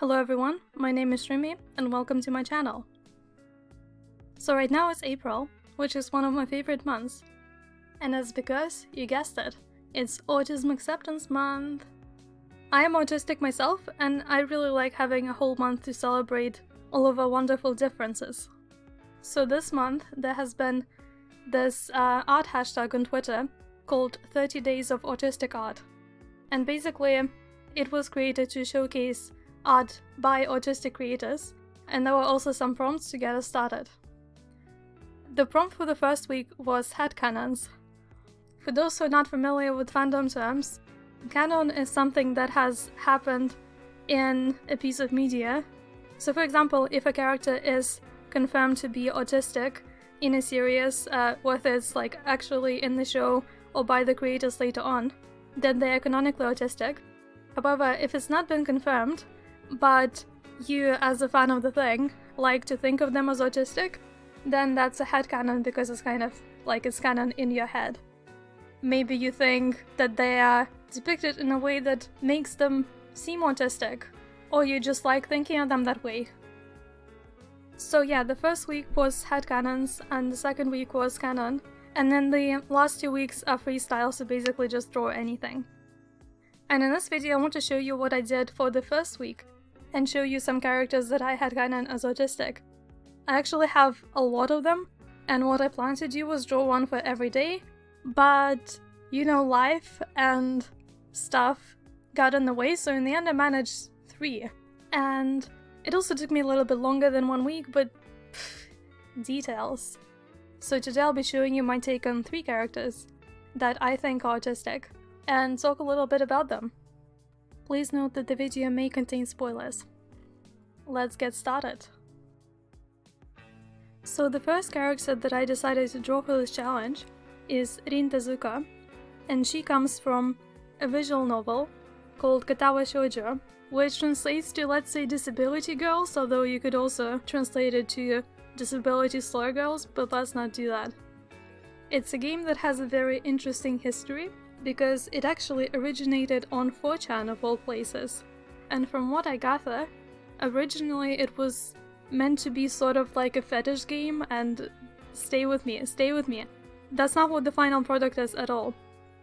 Hello everyone, my name is Shrimi and welcome to my channel. So right now it's April, which is one of my favorite months. And that's because, you guessed it, it's Autism Acceptance Month. I am autistic myself and I really like having a whole month to celebrate all of our wonderful differences. So this month there has been this art hashtag on Twitter called 30 Days of Autistic Art. And basically it was created to showcase art by autistic creators, and there were also some prompts to get us started. The prompt for the first week was headcanons. For those who are not familiar with fandom terms, canon is something that has happened in a piece of media. So for example, if a character is confirmed to be autistic in a series, whether it's like actually in the show or by the creators later on, then they are canonically autistic. However, if it's not been confirmed, but you, as a fan of the thing, like to think of them as autistic, then that's a headcanon because it's kind of like it's canon in your head. Maybe you think that they are depicted in a way that makes them seem autistic, or you just like thinking of them that way. So yeah, the first week was headcanons, and the second week was canon, and then the last 2 weeks are freestyle, so basically just draw anything. And in this video I want to show you what I did for the first week, and show you some characters that I had canon as autistic. I actually have a lot of them, and what I planned to do was draw one for every day, but you know, life and stuff got in the way, so in the end I managed 3. And it also took me a little bit longer than 1 week, but details. So today I'll be showing you my take on 3 characters that I think are autistic, and talk a little bit about them. Please note that the video may contain spoilers. Let's get started. So the first character that I decided to draw for this challenge is Rin Tezuka, and she comes from a visual novel called Katawa Shoujo, which translates to, let's say, disability girls, although you could also translate it to disability slur girls, but let's not do that. It's a game that has a very interesting history, because it actually originated on 4chan of all places. And from what I gather, originally it was meant to be sort of like a fetish game and stay with me. That's not what the final product is at all.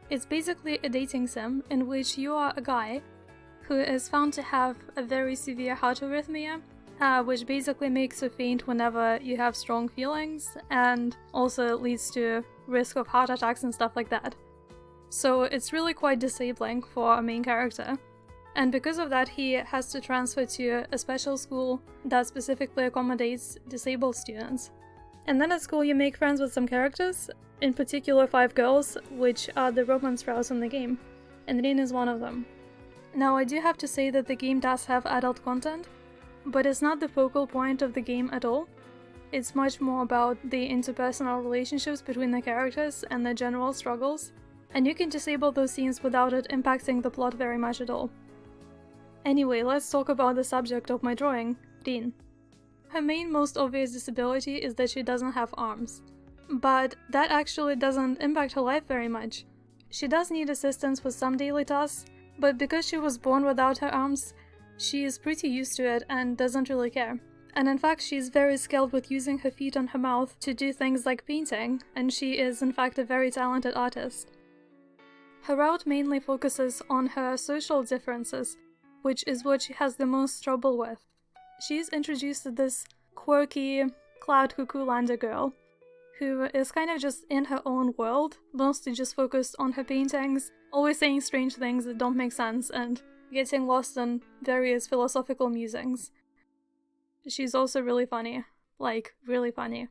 It's basically a dating sim in which you are a guy who is found to have a very severe heart arrhythmia, which basically makes you faint whenever you have strong feelings, and also leads to risk of heart attacks and stuff like that. So it's really quite disabling for our main character. And because of that, he has to transfer to a special school that specifically accommodates disabled students. And then at school you make friends with some characters, in particular 5 girls, which are the romance routes in the game, and Rin is one of them. Now I do have to say that the game does have adult content, but it's not the focal point of the game at all. It's much more about the interpersonal relationships between the characters and their general struggles, and you can disable those scenes without it impacting the plot very much at all. Anyway, let's talk about the subject of my drawing, Rin. Her main most obvious disability is that she doesn't have arms. But that actually doesn't impact her life very much. She does need assistance with some daily tasks, but because she was born without her arms, she is pretty used to it and doesn't really care. And in fact, she's very skilled with using her feet and her mouth to do things like painting, and she is in fact a very talented artist. Her route mainly focuses on her social differences, which is what she has the most trouble with. She's introduced to this quirky cloud cuckoo lander girl, who is kind of just in her own world, mostly just focused on her paintings, always saying strange things that don't make sense, and getting lost in various philosophical musings. She's also really funny. Like, really funny.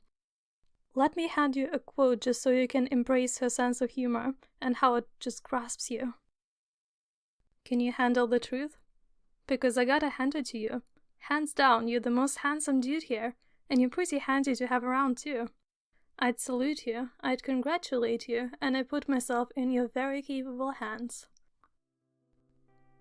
Let me hand you a quote just so you can embrace her sense of humor and how it just grasps you. Can you handle the truth? Because I gotta hand it to you. Hands down, you're the most handsome dude here, and you're pretty handy to have around too. I'd salute you, I'd congratulate you, and I put myself in your very capable hands.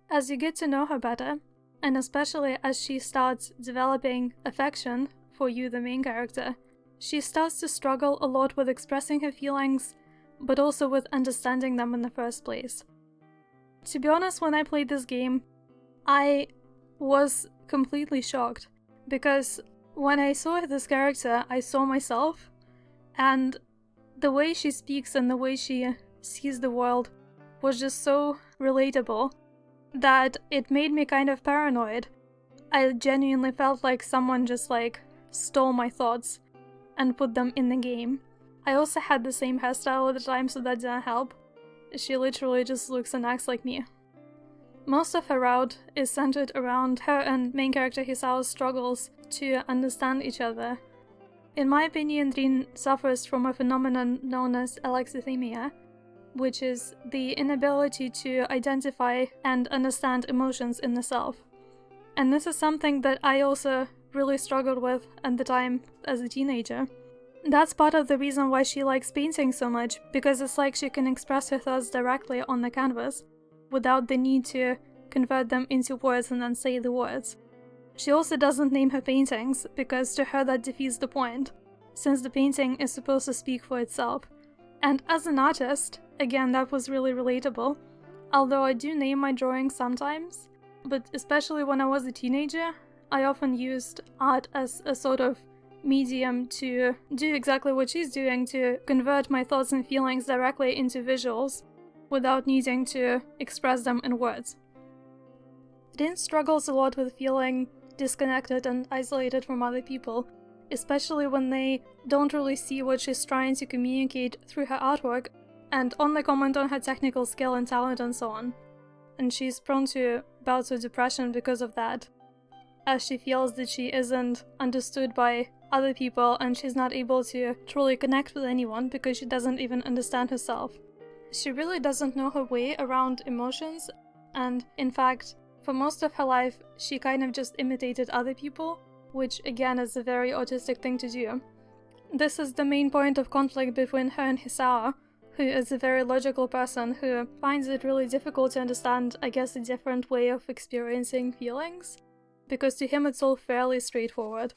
As you get to know her better, and especially as she starts developing affection for you, the main character, she starts to struggle a lot with expressing her feelings, but also with understanding them in the first place. To be honest, when I played this game, I was completely shocked, because when I saw this character, I saw myself, and the way she speaks and the way she sees the world was just so relatable that it made me kind of paranoid. I genuinely felt like someone just stole my thoughts and put them in the game. I also had the same hairstyle at the time, so that didn't help. She literally just looks and acts like me. Most of her route is centered around her and main character Hisao's struggles to understand each other. In my opinion, Rin suffers from a phenomenon known as alexithymia, which is the inability to identify and understand emotions in the self. And this is something that I also really struggled with at the time as a teenager. That's part of the reason why she likes painting so much, because it's like she can express her thoughts directly on the canvas, without the need to convert them into words and then say the words. She also doesn't name her paintings, because to her that defeats the point, since the painting is supposed to speak for itself. And as an artist, again, that was really relatable, although I do name my drawings sometimes, but especially when I was a teenager, I often used art as a sort of medium to do exactly what she's doing, to convert my thoughts and feelings directly into visuals, without needing to express them in words. Rin struggles a lot with feeling disconnected and isolated from other people, especially when they don't really see what she's trying to communicate through her artwork and only comment on her technical skill and talent and so on. And she's prone to bouts of depression because of that, as she feels that she isn't understood by other people and she's not able to truly connect with anyone because she doesn't even understand herself. She really doesn't know her way around emotions, and in fact, for most of her life, she kind of just imitated other people, which again is a very autistic thing to do. This is the main point of conflict between her and Hisao, who is a very logical person who finds it really difficult to understand, I guess, a different way of experiencing feelings, because to him it's all fairly straightforward.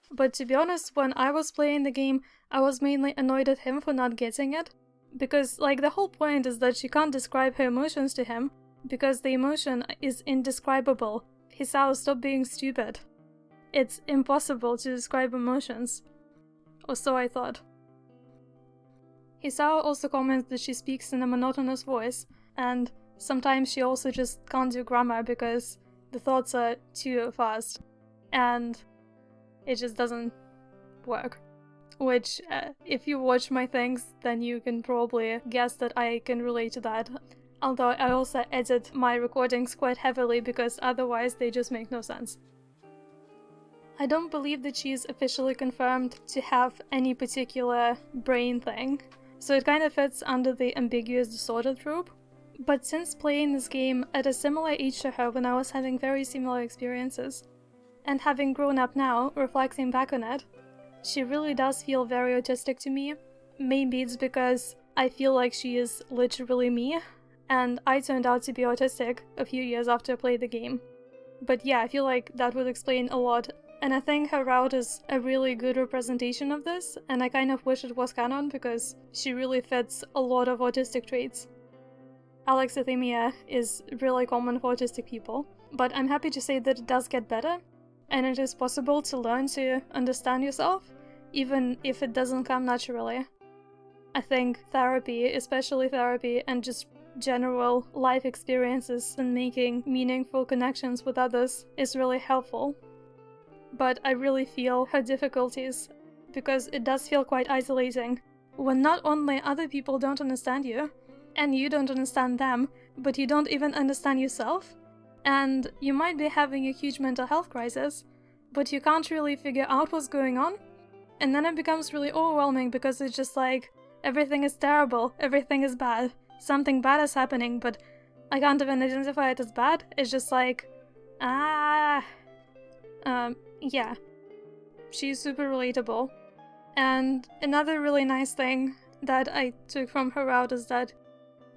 But to be honest, when I was playing the game, I was mainly annoyed at him for not getting it, because the whole point is that she can't describe her emotions to him, because the emotion is indescribable. Hisao, stop being stupid. It's impossible to describe emotions. Or so I thought. Hisao also comments that she speaks in a monotonous voice, and sometimes she also just can't do grammar because the thoughts are too fast, and it just doesn't work. Which, if you watch my things, then you can probably guess that I can relate to that. Although I also edit my recordings quite heavily because otherwise they just make no sense. I don't believe that she's officially confirmed to have any particular brain thing, so it kind of fits under the ambiguous disorder trope. But since playing this game at a similar age to her when I was having very similar experiences, and having grown up now, reflecting back on it, she really does feel very autistic to me. Maybe it's because I feel like she is literally me, and I turned out to be autistic a few years after I played the game. But yeah, I feel like that would explain a lot, and I think her route is a really good representation of this, and I kind of wish it was canon because she really fits a lot of autistic traits. Alexithymia is really common for autistic people, but I'm happy to say that it does get better, and it is possible to learn to understand yourself, even if it doesn't come naturally. I think therapy, especially therapy, and just general life experiences and making meaningful connections with others is really helpful. But I really feel her difficulties, because it does feel quite isolating, when not only other people don't understand you, and you don't understand them, but you don't even understand yourself, and you might be having a huge mental health crisis, but you can't really figure out what's going on, and then it becomes really overwhelming because it's just like, everything is terrible, everything is bad, something bad is happening, but I can't even identify it as bad. It's just like, yeah. She's super relatable. And another really nice thing that I took from her route is that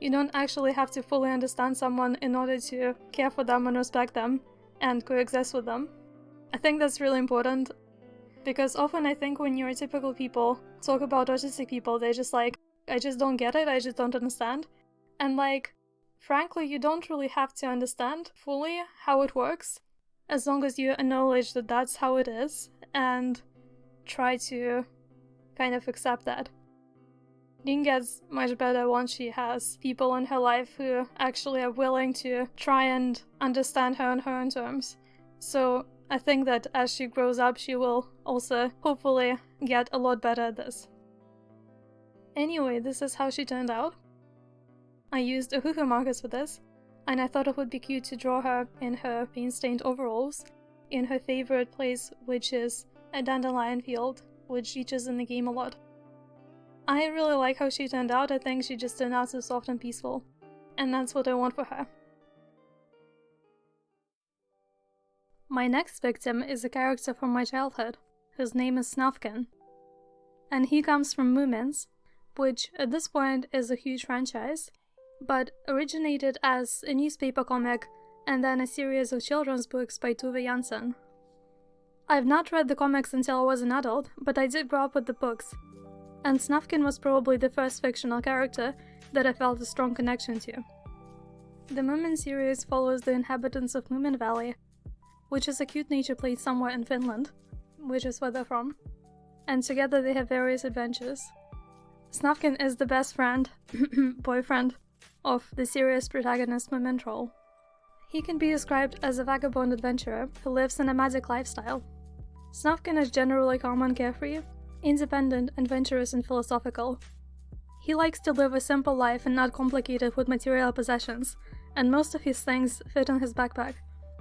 you don't actually have to fully understand someone in order to care for them and respect them and coexist with them. I think that's really important, because often I think when neurotypical people talk about autistic people, they're just like, I just don't get it, I just don't understand. And frankly, you don't really have to understand fully how it works. as long as you acknowledge that that's how it is and try to kind of accept that. Rin gets much better once she has people in her life who actually are willing to try and understand her on her own terms. So I think that as she grows up, she will also hopefully get a lot better at this. Anyway, this is how she turned out. I used Ohuhu markers for this, and I thought it would be cute to draw her in her paint-stained overalls, in her favorite place, which is a dandelion field, which features in the game a lot. I really like how she turned out. I think she just turned out so soft and peaceful, and that's what I want for her. My next victim is a character from my childhood, whose name is Snufkin. And he comes from Moomins, which at this point is a huge franchise, but originated as a newspaper comic and then a series of children's books by Tove Jansson. I've not read the comics until I was an adult, but I did grow up with the books, and Snufkin was probably the first fictional character that I felt a strong connection to. The Moomin series follows the inhabitants of Moominvalley, which is a cute nature place somewhere in Finland, which is where they're from, and together they have various adventures. Snufkin is the best friend, boyfriend, of the series protagonist Moomin Troll. He can be described as a vagabond adventurer who lives a nomadic lifestyle. Snufkin is generally calm and carefree, independent, adventurous, and philosophical. He likes to live a simple life and not complicate it with material possessions, and most of his things fit in his backpack.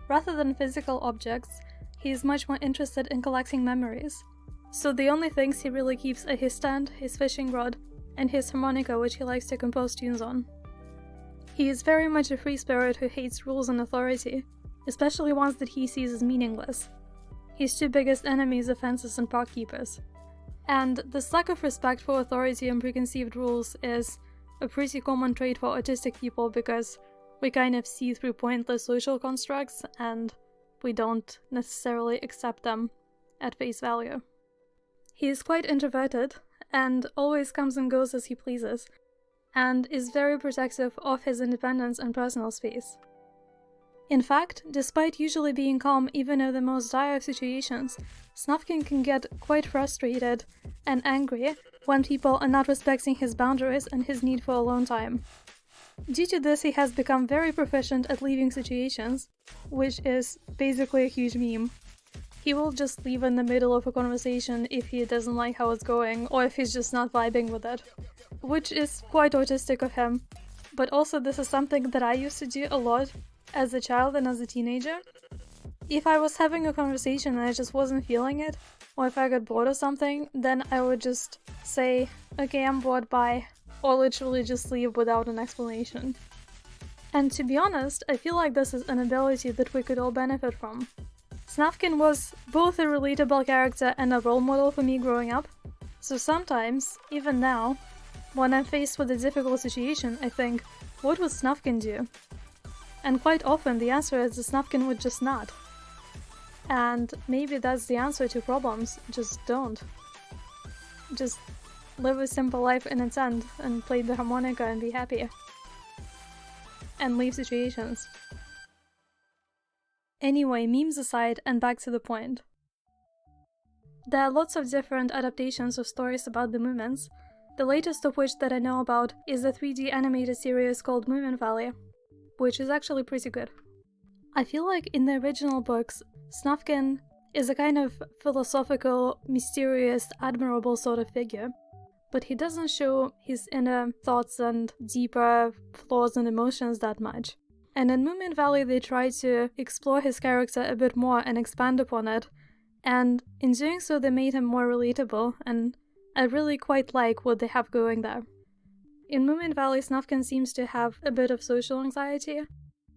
Rather than physical objects, he is much more interested in collecting memories. So the only things he really keeps are his stand, his fishing rod, and his harmonica, which he likes to compose tunes on. He is very much a free spirit who hates rules and authority, especially ones that he sees as meaningless. His two biggest enemies are fences and park keepers. And this lack of respect for authority and preconceived rules is a pretty common trait for autistic people because we kind of see through pointless social constructs and we don't necessarily accept them at face value. He is quite introverted and always comes and goes as he pleases, and is very protective of his independence and personal space. In fact, despite usually being calm even in the most dire of situations, Snufkin can get quite frustrated and angry when people are not respecting his boundaries and his need for alone time. Due to this, he has become very proficient at leaving situations, which is basically a huge meme. He will just leave in the middle of a conversation if he doesn't like how it's going, or if he's just not vibing with it, which is quite autistic of him. But also this is something that I used to do a lot as a child and as a teenager. If I was having a conversation and I just wasn't feeling it, or if I got bored or something, then I would just say, okay, I'm bored, bye, or literally just leave without an explanation. And to be honest, I feel like this is an ability that we could all benefit from. Snufkin was both a relatable character and a role model for me growing up, so sometimes, even now, when I'm faced with a difficult situation, I think, what would Snufkin do? And quite often the answer is that Snufkin would just not. And maybe that's the answer to problems, just don't. Just live a simple life in its end and play the harmonica and be happy. And leave situations. Anyway, memes aside and back to the point. There are lots of different adaptations of stories about the Moomins, the latest of which that I know about is a 3D animated series called Moominvalley, which is actually pretty good. I feel like in the original books, Snufkin is a kind of philosophical, mysterious, admirable sort of figure, but he doesn't show his inner thoughts and deeper flaws and emotions that much. And in Moominvalley they try to explore his character a bit more and expand upon it, and in doing so they made him more relatable, and I really quite like what they have going there. In Moominvalley, Snufkin seems to have a bit of social anxiety,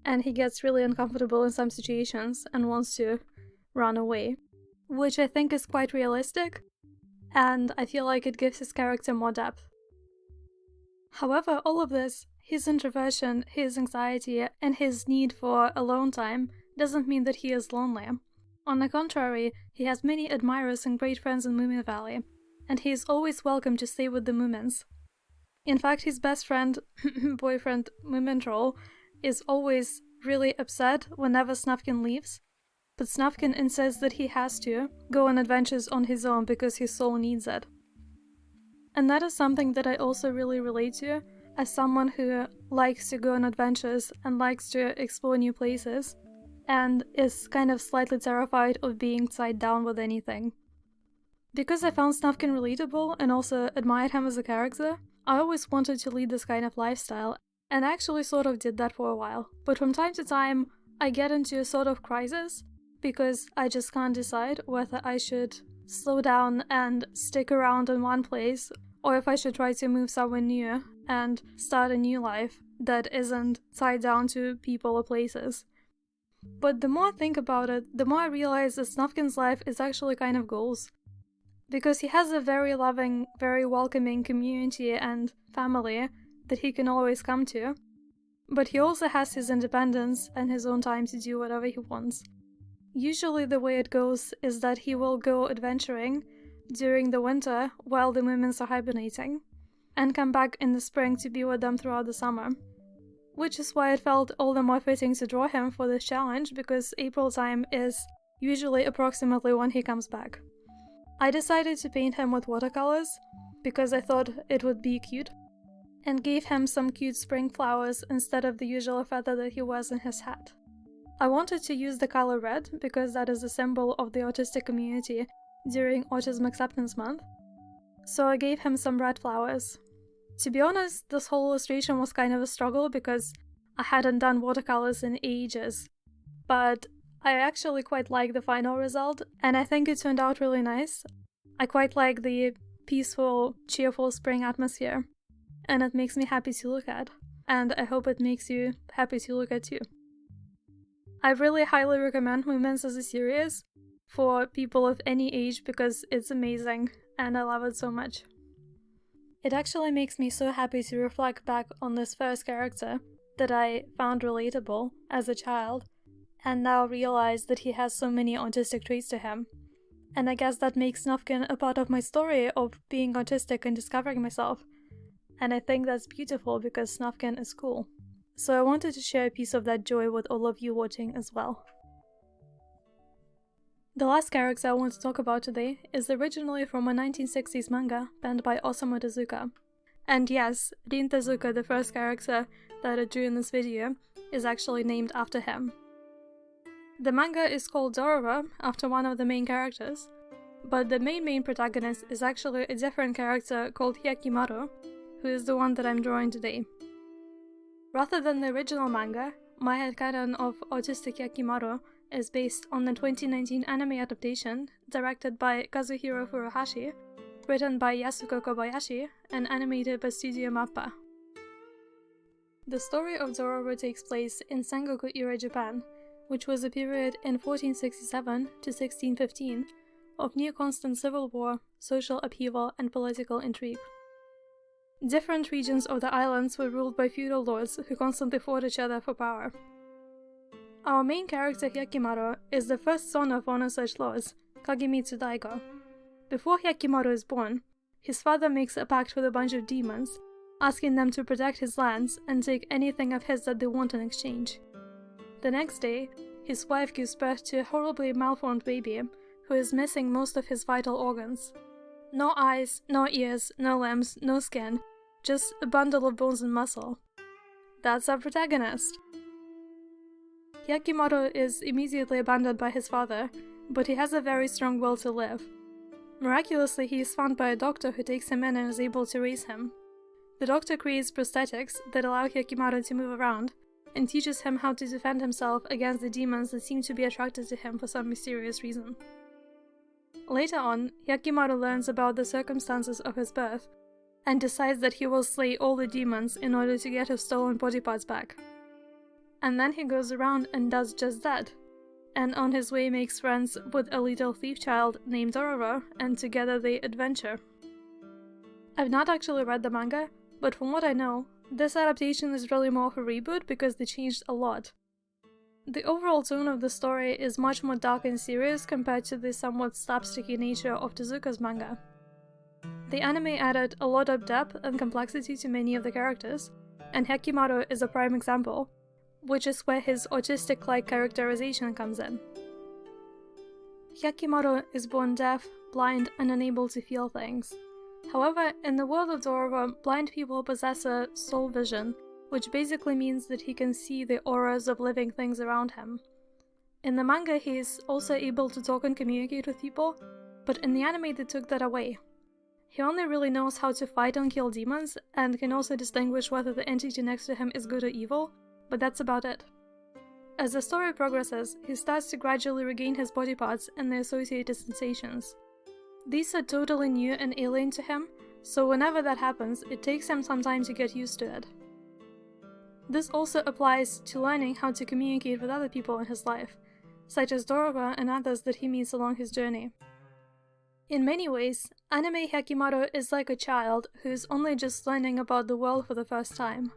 and he gets really uncomfortable in some situations and wants to run away, which I think is quite realistic, and I feel like it gives his character more depth. However, all of this, his introversion, his anxiety, and his need for alone time, doesn't mean that he is lonely. On the contrary, he has many admirers and great friends in Moominvalley, and he is always welcome to stay with the Moomins. In fact, his best friend, boyfriend, Moomin Troll, is always really upset whenever Snufkin leaves, but Snufkin insists that he has to go on adventures on his own because his soul needs it. And that is something that I also really relate to, as someone who likes to go on adventures and likes to explore new places, and is kind of slightly terrified of being tied down with anything. Because I found Snufkin relatable and also admired him as a character, I always wanted to lead this kind of lifestyle, and I actually sort of did that for a while. But from time to time, I get into a sort of crisis, because I just can't decide whether I should slow down and stick around in one place, or if I should try to move somewhere new and start a new life that isn't tied down to people or places. But the more I think about it, the more I realize that Snufkin's life is actually kind of goals. Because he has a very loving, very welcoming community and family that he can always come to, but he also has his independence and his own time to do whatever he wants. Usually the way it goes is that he will go adventuring during the winter while the Moomins are hibernating, and come back in the spring to be with them throughout the summer. Which is why it felt all the more fitting to draw him for this challenge, because April time is usually approximately when he comes back. I decided to paint him with watercolors, because I thought it would be cute, and gave him some cute spring flowers instead of the usual feather that he wears in his hat. I wanted to use the color red, because that is a symbol of the autistic community during Autism Acceptance Month, so I gave him some red flowers. To be honest, this whole illustration was kind of a struggle because I hadn't done watercolors in ages, but I actually quite like the final result, and I think it turned out really nice. I quite like the peaceful, cheerful spring atmosphere, and it makes me happy to look at, and I hope it makes you happy to look at too. I really highly recommend Moomins as a series for people of any age because it's amazing, and I love it so much. It actually makes me so happy to reflect back on this first character that I found relatable as a child, and now realize that he has so many autistic traits to him. And I guess that makes Snufkin a part of my story of being autistic and discovering myself. And I think that's beautiful because Snufkin is cool. So I wanted to share a piece of that joy with all of you watching as well. The last character I want to talk about today is originally from a 1960s manga penned by Osamu Tezuka. And yes, Rin Tezuka, the first character that I drew in this video, is actually named after him. The manga is called Dororo, after one of the main characters, but the main protagonist is actually a different character called Hyakkimaru, who is the one that I'm drawing today. Rather than the original manga, my headcanon of Autistic Hyakkimaru is based on the 2019 anime adaptation directed by Kazuhiro Furuhashi, written by Yasuko Kobayashi, and animated by Studio Mappa. The story of Dororo takes place in Sengoku-era Japan, which was a period in 1467 to 1615 of near constant civil war, social upheaval, and political intrigue. Different regions of the islands were ruled by feudal lords who constantly fought each other for power. Our main character Hyakkimaru is the first son of one of such lords, Kagemitsu Daigo. Before Hyakkimaru is born, his father makes a pact with a bunch of demons, asking them to protect his lands and take anything of his that they want in exchange. The next day, his wife gives birth to a horribly malformed baby who is missing most of his vital organs. No eyes, no ears, no limbs, no skin, just a bundle of bones and muscle. That's our protagonist. Hyakkimaru is immediately abandoned by his father, but he has a very strong will to live. Miraculously, he is found by a doctor who takes him in and is able to raise him. The doctor creates prosthetics that allow Hyakkimaru to move around, and teaches him how to defend himself against the demons that seem to be attracted to him for some mysterious reason. Later on, Hyakkimaru learns about the circumstances of his birth, and decides that he will slay all the demons in order to get his stolen body parts back. And then he goes around and does just that, and on his way makes friends with a little thief child named Dororo, and together they adventure. I've not actually read the manga, but from what I know, this adaptation is really more of a reboot because they changed a lot. The overall tone of the story is much more dark and serious compared to the somewhat slapsticky nature of Tezuka's manga. The anime added a lot of depth and complexity to many of the characters, and Hyakkimaru is a prime example, which is where his autistic-like characterization comes in. Hyakkimaru is born deaf, blind, and unable to feel things. However, in the world of Dororo, blind people possess a soul vision, which basically means that he can see the auras of living things around him. In the manga, he is also able to talk and communicate with people, but in the anime they took that away. He only really knows how to fight and kill demons, and can also distinguish whether the entity next to him is good or evil, but that's about it. As the story progresses, he starts to gradually regain his body parts and the associated sensations. These are totally new and alien to him, so whenever that happens, it takes him some time to get used to it. This also applies to learning how to communicate with other people in his life, such as Dororo and others that he meets along his journey. In many ways, anime Hyakkimaru is like a child who's only just learning about the world for the first time.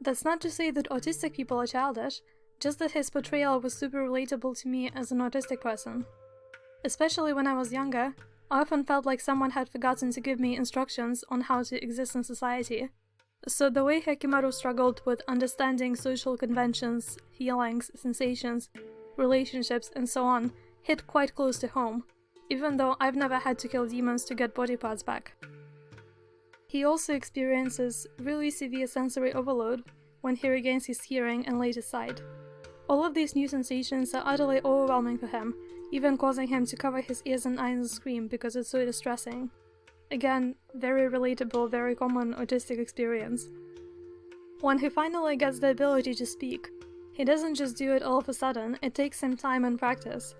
That's not to say that autistic people are childish, just that his portrayal was super relatable to me as an autistic person. Especially when I was younger, I often felt like someone had forgotten to give me instructions on how to exist in society. So the way Hyakkimaru struggled with understanding social conventions, feelings, sensations, relationships, and so on hit quite close to home, even though I've never had to kill demons to get body parts back. He also experiences really severe sensory overload when he regains his hearing and laid aside. All of these new sensations are utterly overwhelming for him, even causing him to cover his ears and eyes and scream because it's so distressing. Again, very relatable, very common autistic experience. When he finally gets the ability to speak, he doesn't just do it all of a sudden, it takes him time and practice.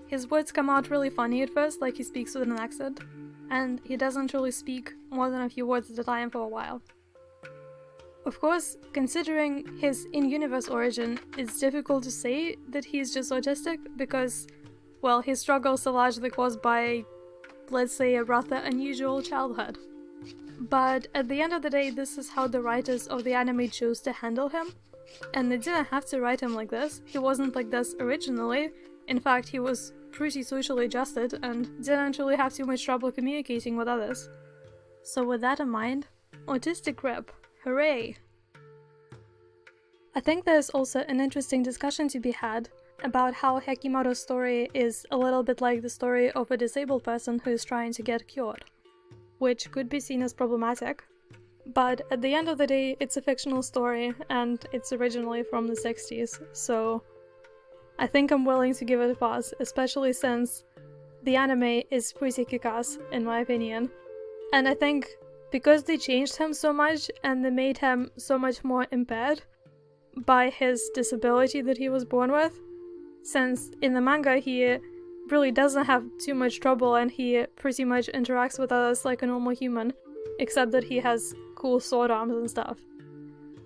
His words come out really funny at first, like he speaks with an accent, and he doesn't really speak more than a few words at a time for a while. Of course, considering his in-universe origin, it's difficult to say that he's just autistic because, well, his struggles are largely caused by, let's say, a rather unusual childhood. But at the end of the day, this is how the writers of the anime chose to handle him, and they didn't have to write him like this. He wasn't like this originally. In fact, he was pretty socially adjusted and didn't really have too much trouble communicating with others. So with that in mind, autistic rep. Hooray! I think there's also an interesting discussion to be had about how Hyakkimaru's story is a little bit like the story of a disabled person who is trying to get cured, which could be seen as problematic. But at the end of the day, it's a fictional story, and it's originally from the 60s, so I think I'm willing to give it a pass, especially since the anime is pretty kick-ass, in my opinion. And I think because they changed him so much and they made him so much more impaired by his disability that he was born with, since in the manga he really doesn't have too much trouble and he pretty much interacts with others like a normal human, except that he has cool sword arms and stuff.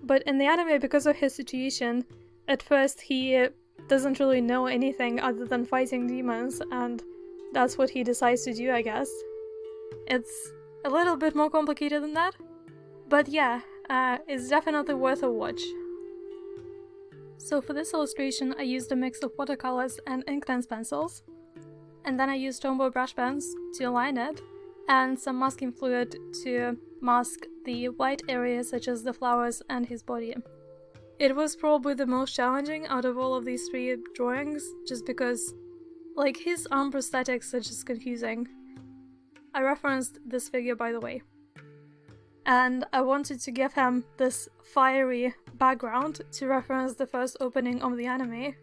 But in the anime, because of his situation, at first he doesn't really know anything other than fighting demons, and that's what he decides to do, I guess. It's a little bit more complicated than that, but yeah, it's definitely worth a watch. So for this illustration I used a mix of watercolors and Inktense pencils, and then I used Tombow brush pens to align it, and some masking fluid to mask the white areas such as the flowers and his body. It was probably the most challenging out of all of these three drawings, just because, like, his arm prosthetics are just confusing. I referenced this figure, by the way. And I wanted to give him this fiery background to reference the first opening of the anime,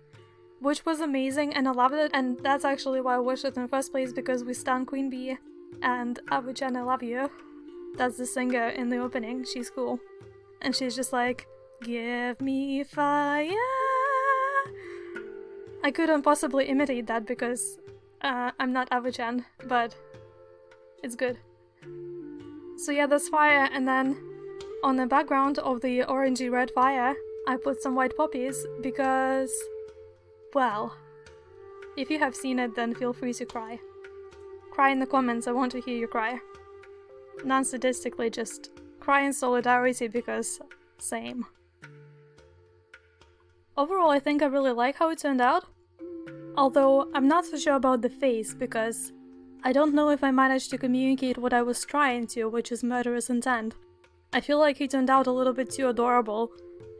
which was amazing and I loved it, and that's actually why I watched it in the first place, because we stan Queen Bee, and Abu-chan, I love you. That's the singer in the opening, she's cool. And she's just like, give me fire. I couldn't possibly imitate that because I'm not Abu-chan, but it's good. So yeah, that's fire, and then on the background of the orangey red fire, I put some white poppies because, well, if you have seen it, then feel free to cry. Cry in the comments, I want to hear you cry. Non-statistically, just cry in solidarity because same. Overall, I think I really like how it turned out, although I'm not so sure about the face because I don't know if I managed to communicate what I was trying to, which is murderous intent. I feel like he turned out a little bit too adorable,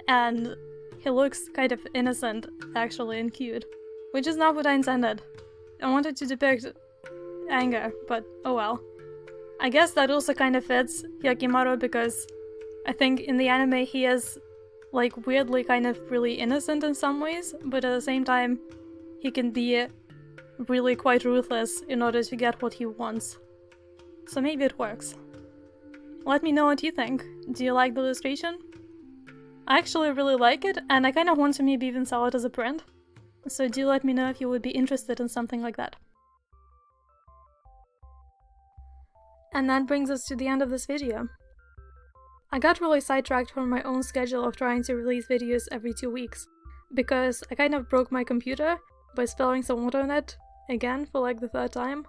and he looks kind of innocent, actually, and cute, which is not what I intended. wanted to depict anger, but oh well. I guess that also kind of fits Hyakkimaru because I think in the anime he is like weirdly kind of really innocent in some ways, but at the same time he can be really quite ruthless in order to get what he wants. So maybe it works. Let me know what you think. Do you like the illustration? I actually really like it, and I kind of want to maybe even sell it as a print. So do let me know if you would be interested in something like that. And that brings us to the end of this video. I got really sidetracked from my own schedule of trying to release videos every 2 weeks, because I kind of broke my computer by spilling some water on it, again for like the 3rd time,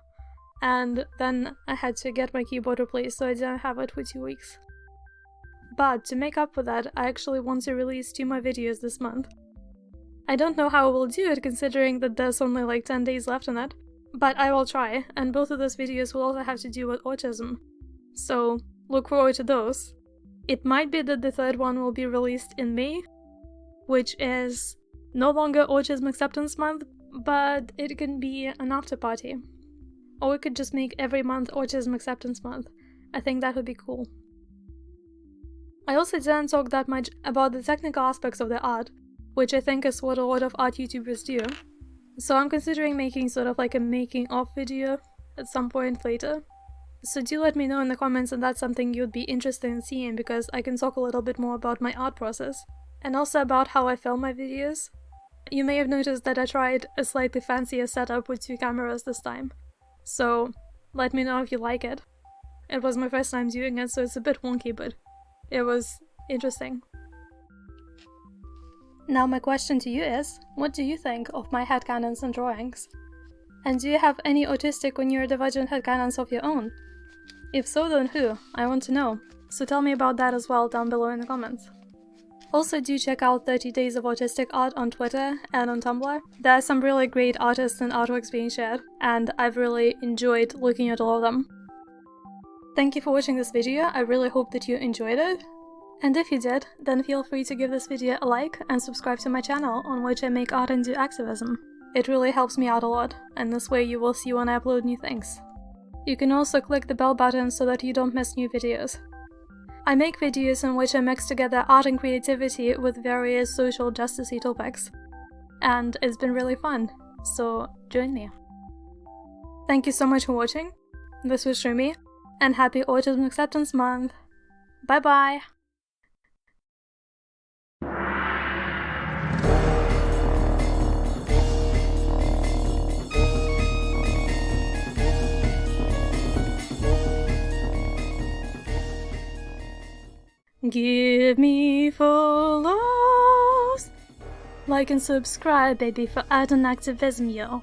and then I had to get my keyboard replaced so I didn't have it for 2 weeks. But to make up for that, I actually want to release 2 more videos this month. I don't know how I will do it considering that there's only like 10 days left on it, but I will try, and both of those videos will also have to do with autism. So look forward to those. It might be that the 3rd one will be released in May, which is no longer Autism Acceptance Month, but it can be an after party. Or we could just make every month Autism Acceptance Month. I think that would be cool. I also didn't talk that much about the technical aspects of the art, which I think is what a lot of art YouTubers do. So I'm considering making sort of like a making of video at some point later. So do let me know in the comments if that's something you'd be interested in seeing, because I can talk a little bit more about my art process, and also about how I film my videos. You may have noticed that I tried a slightly fancier setup with 2 cameras this time. So let me know if you like it. It was my first time doing it, so it's a bit wonky, but it was interesting. Now my question to you is, what do you think of my headcanons and drawings? And do you have any autistic or neurodivergent headcanons of your own? If so, then who? I want to know. So tell me about that as well down below in the comments. Also do check out 30 Days of Autistic Art on Twitter and on Tumblr. There are some really great artists and artworks being shared, and I've really enjoyed looking at all of them. Thank you for watching this video, I really hope that you enjoyed it. And if you did, then feel free to give this video a like and subscribe to my channel on which I make art and do activism. It really helps me out a lot, and this way you will see when I upload new things. You can also click the bell button so that you don't miss new videos. I make videos in which I mix together art and creativity with various social justice topics. And it's been really fun, so join me. Thank you so much for watching. This was Shumi, and happy Autism Acceptance Month! Bye bye! Give me follows, like and subscribe, baby, for art and activism, yo.